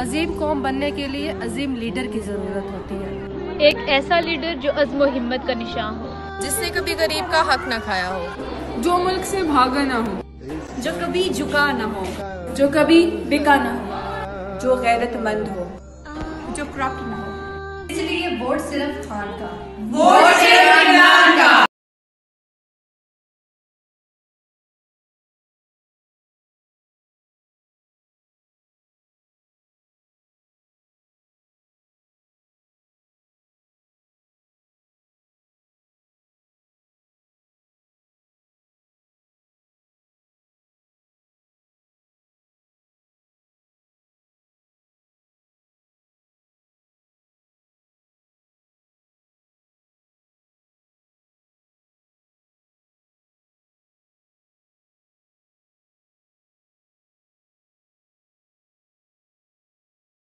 अजीम कौम बनने के लिए अजीम लीडर की ज़रूरत होती है। एक ऐसा लीडर जो अज़्म व हिम्मत का निशान हो, जिसने कभी गरीब का हक न खाया हो, जो मुल्क से भागा ना हो, जो कभी झुका ना हो, जो कभी बिका ना हो, जो गैरतमंद हो, जो करप्ट ना हो। इसलिए वोट सिर्फ खान का। वोट